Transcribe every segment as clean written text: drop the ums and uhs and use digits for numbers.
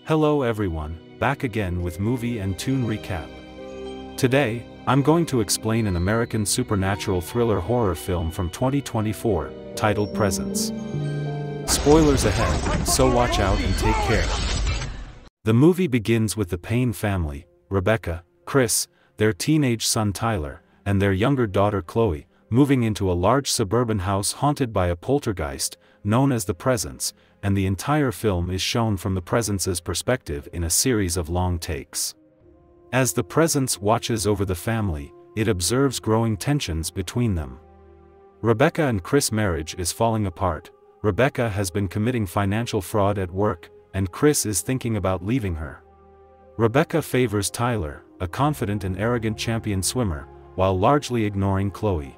Hello everyone, back again with movie and tune recap. Today, I'm going to explain an American supernatural thriller horror film from 2024, titled Presence. Spoilers ahead, so watch out and take care. The movie begins with the Payne family, Rebecca, Chris, their teenage son Tyler, and their younger daughter Chloe, moving into a large suburban house haunted by a poltergeist, known as the Presence, and the entire film is shown from the Presence's perspective in a series of long takes. As the Presence watches over the family, it observes growing tensions between them. Rebecca and Chris' marriage is falling apart. Rebecca has been committing financial fraud at work, and Chris is thinking about leaving her. Rebecca favors Tyler, a confident and arrogant champion swimmer, while largely ignoring Chloe.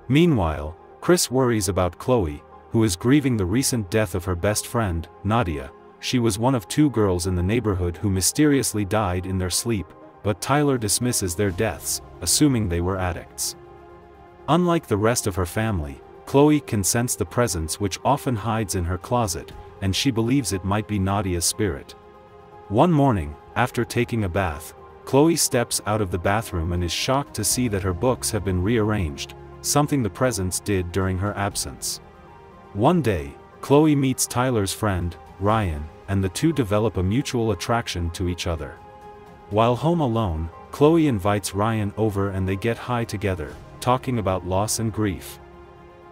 Meanwhile, Chris worries about Chloe, who is grieving the recent death of her best friend, Nadia. She was one of two girls in the neighborhood who mysteriously died in their sleep, but Tyler dismisses their deaths, assuming they were addicts. Unlike the rest of her family, Chloe can sense the presence which often hides in her closet, and she believes it might be Nadia's spirit. One morning, after taking a bath, Chloe steps out of the bathroom and is shocked to see that her books have been rearranged, something the Presence did during her absence. One day, Chloe meets Tyler's friend, Ryan, and the two develop a mutual attraction to each other. While home alone, Chloe invites Ryan over and they get high together, talking about loss and grief.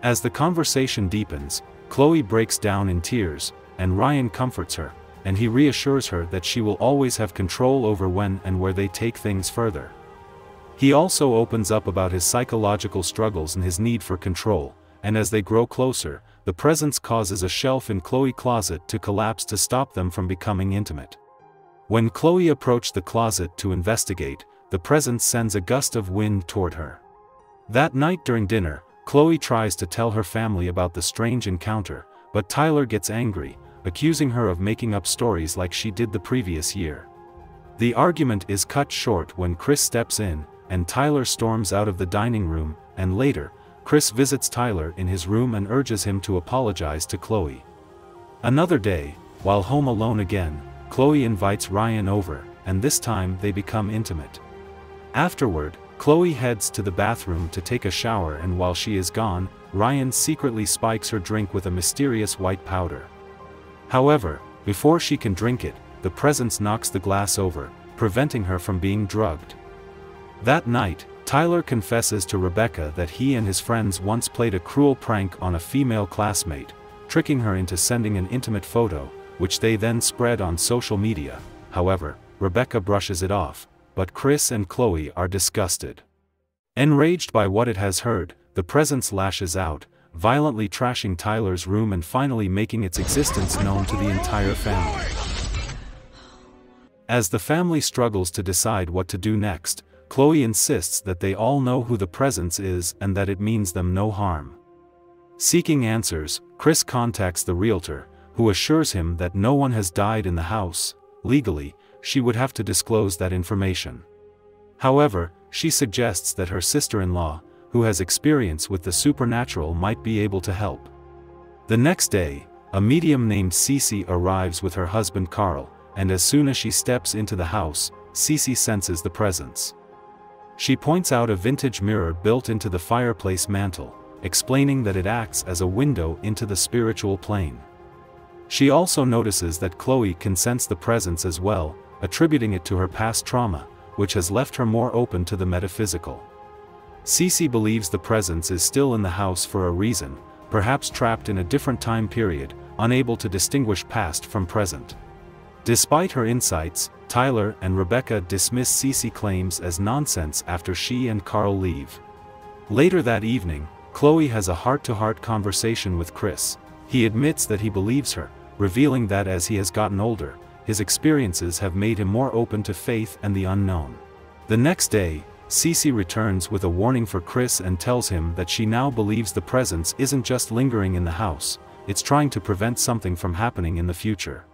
As the conversation deepens, Chloe breaks down in tears, and Ryan comforts her, and he reassures her that she will always have control over when and where they take things further. He also opens up about his psychological struggles and his need for control, and as they grow closer, the Presence causes a shelf in Chloe's closet to collapse to stop them from becoming intimate. When Chloe approached the closet to investigate, the Presence sends a gust of wind toward her. That night during dinner, Chloe tries to tell her family about the strange encounter, but Tyler gets angry, accusing her of making up stories like she did the previous year. The argument is cut short when Chris steps in, and Tyler storms out of the dining room, and later, Chris visits Tyler in his room and urges him to apologize to Chloe. Another day, while home alone again, Chloe invites Ryan over, and this time they become intimate. Afterward, Chloe heads to the bathroom to take a shower, and while she is gone, Ryan secretly spikes her drink with a mysterious white powder. However, before she can drink it, the Presence knocks the glass over, preventing her from being drugged. That night, Tyler confesses to Rebecca that he and his friends once played a cruel prank on a female classmate, tricking her into sending an intimate photo, which they then spread on social media. However, Rebecca brushes it off, but Chris and Chloe are disgusted. Enraged by what it has heard, the Presence lashes out, violently trashing Tyler's room and finally making its existence known to the entire family. As the family struggles to decide what to do next, Chloe insists that they all know who the Presence is and that it means them no harm. Seeking answers, Chris contacts the realtor, who assures him that no one has died in the house. Legally, she would have to disclose that information. However, she suggests that her sister-in-law, who has experience with the supernatural, might be able to help. The next day, a medium named Cece arrives with her husband Carl, and as soon as she steps into the house, Cece senses the Presence. She points out a vintage mirror built into the fireplace mantel, explaining that it acts as a window into the spiritual plane. She also notices that Chloe can sense the Presence as well, attributing it to her past trauma, which has left her more open to the metaphysical. Cece believes the Presence is still in the house for a reason, perhaps trapped in a different time period, unable to distinguish past from present. Despite her insights, Tyler and Rebecca dismiss Cece's claims as nonsense after she and Carl leave. Later that evening, Chloe has a heart-to-heart conversation with Chris. He admits that he believes her, revealing that as he has gotten older, his experiences have made him more open to faith and the unknown. The next day, Cece returns with a warning for Chris and tells him that she now believes the Presence isn't just lingering in the house, it's trying to prevent something from happening in the future.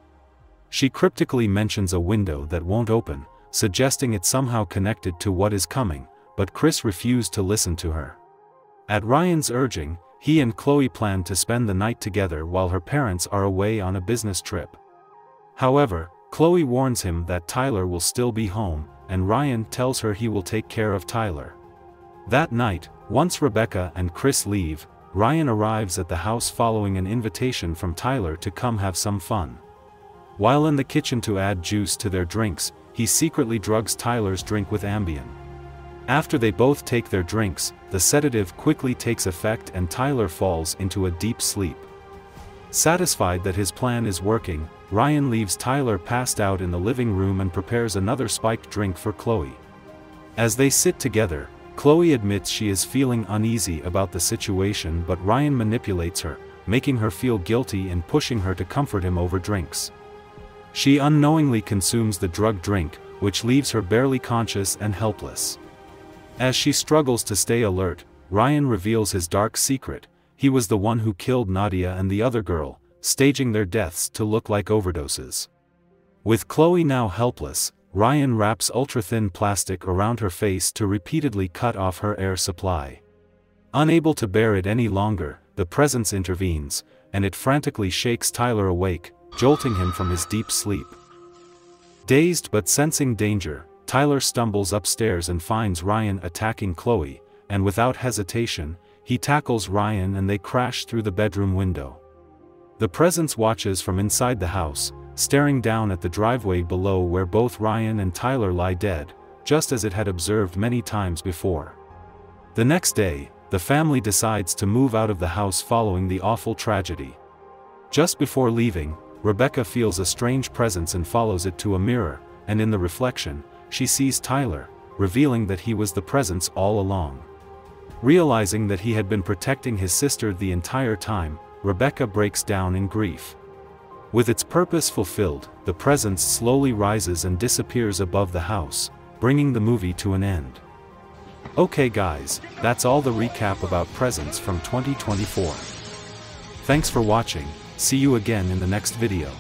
She cryptically mentions a window that won't open, suggesting it's somehow connected to what is coming, but Chris refused to listen to her. At Ryan's urging, he and Chloe plan to spend the night together while her parents are away on a business trip. However, Chloe warns him that Tyler will still be home, and Ryan tells her he will take care of Tyler. That night, once Rebecca and Chris leave, Ryan arrives at the house following an invitation from Tyler to come have some fun. While in the kitchen to add juice to their drinks, he secretly drugs Tyler's drink with Ambien. After they both take their drinks, the sedative quickly takes effect and Tyler falls into a deep sleep. Satisfied that his plan is working, Ryan leaves Tyler passed out in the living room and prepares another spiked drink for Chloe. As they sit together, Chloe admits she is feeling uneasy about the situation, but Ryan manipulates her, making her feel guilty and pushing her to comfort him over drinks. She unknowingly consumes the drugged drink, which leaves her barely conscious and helpless. As she struggles to stay alert, Ryan reveals his dark secret: he was the one who killed Nadia and the other girl, staging their deaths to look like overdoses. With Chloe now helpless, Ryan wraps ultra-thin plastic around her face to repeatedly cut off her air supply. Unable to bear it any longer, the presence intervenes, and it frantically shakes Tyler awake, jolting him from his deep sleep. Dazed but sensing danger, Tyler stumbles upstairs and finds Ryan attacking Chloe, and without hesitation, he tackles Ryan and they crash through the bedroom window. The presence watches from inside the house, staring down at the driveway below where both Ryan and Tyler lie dead, just as it had observed many times before. The next day, the family decides to move out of the house following the awful tragedy. Just before leaving, Rebecca feels a strange presence and follows it to a mirror, and in the reflection, she sees Tyler, revealing that he was the presence all along. Realizing that he had been protecting his sister the entire time, Rebecca breaks down in grief. With its purpose fulfilled, the presence slowly rises and disappears above the house, bringing the movie to an end. Okay guys, that's all the recap about Presence from 2024. Thanks for watching, see you again in the next video.